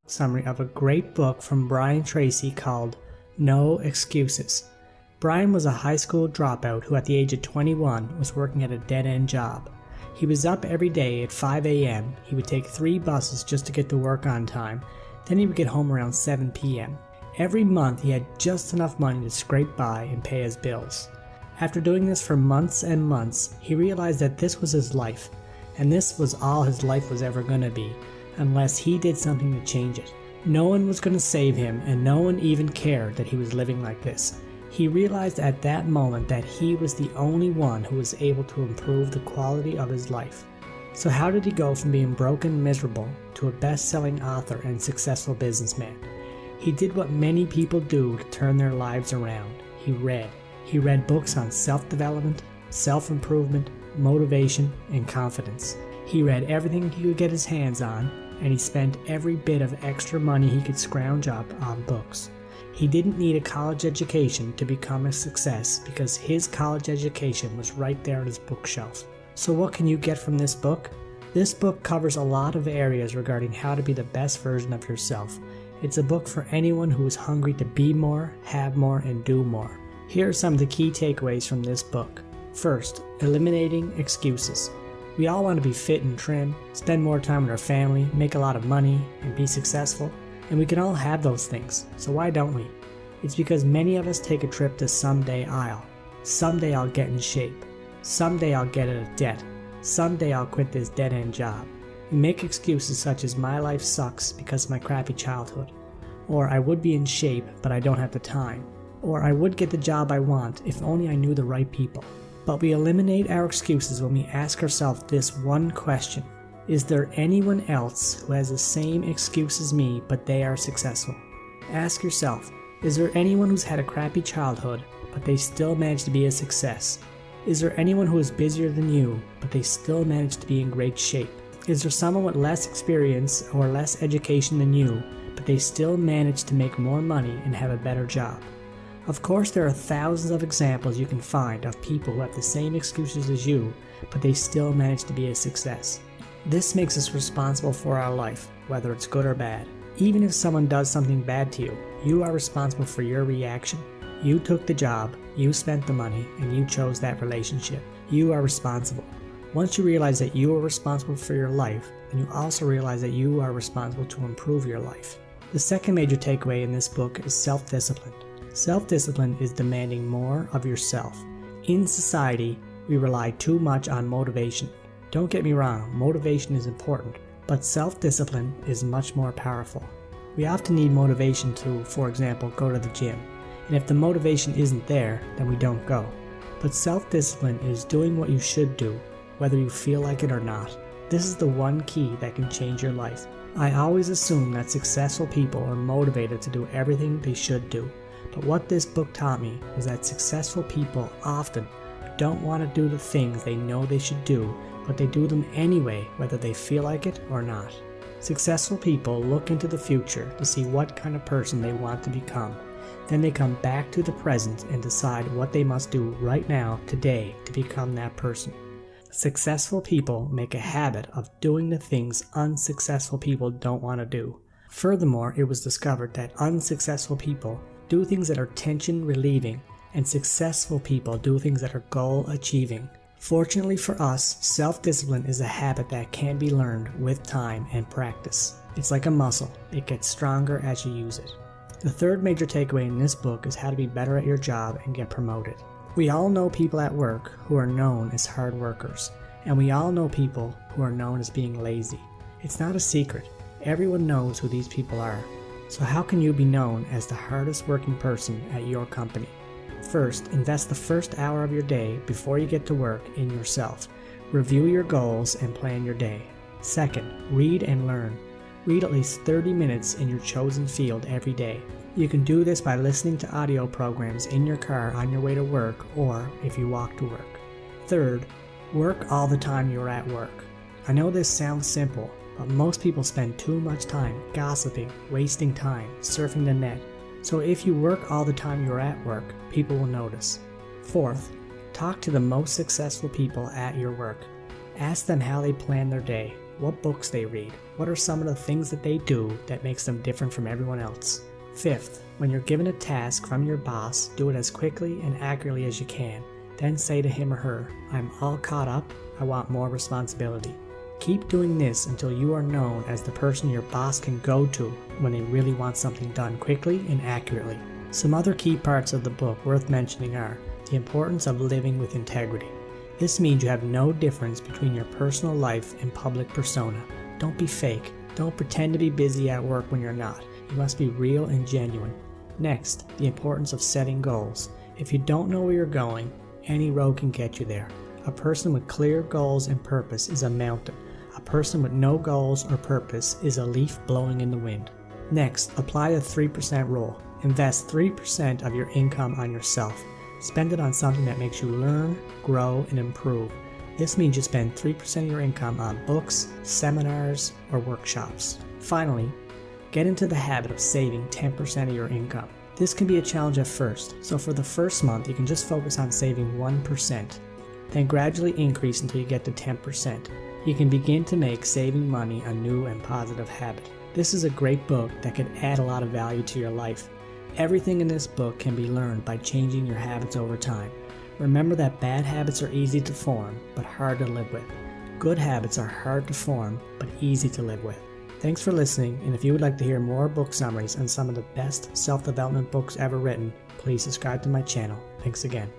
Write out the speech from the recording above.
summary of a great book from Brian Tracy called No Excuses. Brian was a high school dropout who at the age of 21 was working at a dead-end job. He was up every day at 5 a.m. He would take 3 buses just to get to work on time. Then he would get home around 7 p.m. Every month he had just enough money to scrape by and pay his bills. After doing this for months and months, he realized that this was his life, and this was all his life was ever going to be, unless he did something to change it. No one was going to save him, and no one even cared that he was living like this. He realized at that moment that he was the only one who was able to improve the quality of his life. So how did he go from being broke and miserable to a best-selling author and successful businessman? He did what many people do to turn their lives around. He read. He read books on self-development, self-improvement, motivation, and confidence. He read everything he could get his hands on, and he spent every bit of extra money he could scrounge up on books. He didn't need a college education to become a success because his college education was right there on his bookshelf. So what can you get from this book? This book covers a lot of areas regarding how to be the best version of yourself. It's a book for anyone who is hungry to be more, have more, and do more. Here are some of the key takeaways from this book. First, eliminating excuses. We all want to be fit and trim, spend more time with our family, make a lot of money, and be successful. And we can all have those things, so why don't we? It's because many of us take a trip to someday someday I'll get in shape, someday I'll get out of debt, someday I'll quit this dead-end job. We make excuses such as my life sucks because of my crappy childhood, or I would be in shape but I don't have the time, or I would get the job I want if only I knew the right people. But we eliminate our excuses when we ask ourselves this one question. Is there anyone else who has the same excuse as me but they are successful? Ask yourself, is there anyone who's had a crappy childhood but they still managed to be a success? Is there anyone who is busier than you but they still managed to be in great shape? Is there someone with less experience or less education than you but they still managed to make more money and have a better job? Of course, there are thousands of examples you can find of people who have the same excuses as you but they still managed to be a success. This makes us responsible for our life, whether it's good or bad. Even if someone does something bad to you, you are responsible for your reaction. You took the job, you spent the money, and you chose that relationship. You are responsible. Once you realize that you are responsible for your life, then you also realize that you are responsible to improve your life. The second major takeaway in this book is self-discipline. Self-discipline is demanding more of yourself. In society, we rely too much on motivation. Don't get me wrong, motivation is important, but self-discipline is much more powerful. We often need motivation to, for example, go to the gym, and if the motivation isn't there, then we don't go. But self-discipline is doing what you should do, whether you feel like it or not. This is the one key that can change your life. I always assume that successful people are motivated to do everything they should do, but what this book taught me was that successful people often don't want to do the things they know they should do, but they do them anyway, whether they feel like it or not. Successful people look into the future to see what kind of person they want to become. Then they come back to the present and decide what they must do right now, today, to become that person. Successful people make a habit of doing the things unsuccessful people don't want to do. Furthermore, it was discovered that unsuccessful people do things that are tension relieving, and successful people do things that are goal achieving. Fortunately for us, self-discipline is a habit that can be learned with time and practice. It's like a muscle. It gets stronger as you use it. The third major takeaway in this book is how to be better at your job and get promoted. We all know people at work who are known as hard workers, and we all know people who are known as being lazy. It's not a secret. Everyone knows who these people are. So how can you be known as the hardest working person at your company? First, invest the first hour of your day before you get to work in yourself. Review your goals and plan your day. Second, read and learn. Read at least 30 minutes in your chosen field every day. You can do this by listening to audio programs in your car on your way to work or if you walk to work. Third, work all the time you're at work. I know this sounds simple, but most people spend too much time gossiping, wasting time, surfing the net. So if you work all the time you're at work, people will notice. Fourth, talk to the most successful people at your work. Ask them how they plan their day, what books they read. What are some of the things that they do that makes them different from everyone else? 5th, when you're given a task from your boss, do it as quickly and accurately as you can. Then say to him or her, "I'm all caught up, I want more responsibility." Keep doing this until you are known as the person your boss can go to when they really want something done quickly and accurately. Some other key parts of the book worth mentioning are the importance of living with integrity. This means you have no difference between your personal life and public persona. Don't be fake. Don't pretend to be busy at work when you're not. You must be real and genuine. Next, the importance of setting goals. If you don't know where you're going, any road can get you there. A person with clear goals and purpose is a mountain. A person with no goals or purpose is a leaf blowing in the wind. Next, apply the 3% rule. Invest 3% of your income on yourself. Spend it on something that makes you learn, grow, and improve. This means you spend 3% of your income on books, seminars, or workshops. Finally, get into the habit of saving 10% of your income. This can be a challenge at first, so for the first month you can just focus on saving 1%. Then gradually increase until you get to 10%. You can begin to make saving money a new and positive habit. This is a great book that can add a lot of value to your life. Everything in this book can be learned by changing your habits over time. Remember that bad habits are easy to form, but hard to live with. Good habits are hard to form, but easy to live with. Thanks for listening, and if you would like to hear more book summaries on some of the best self-development books ever written, please subscribe to my channel. Thanks again.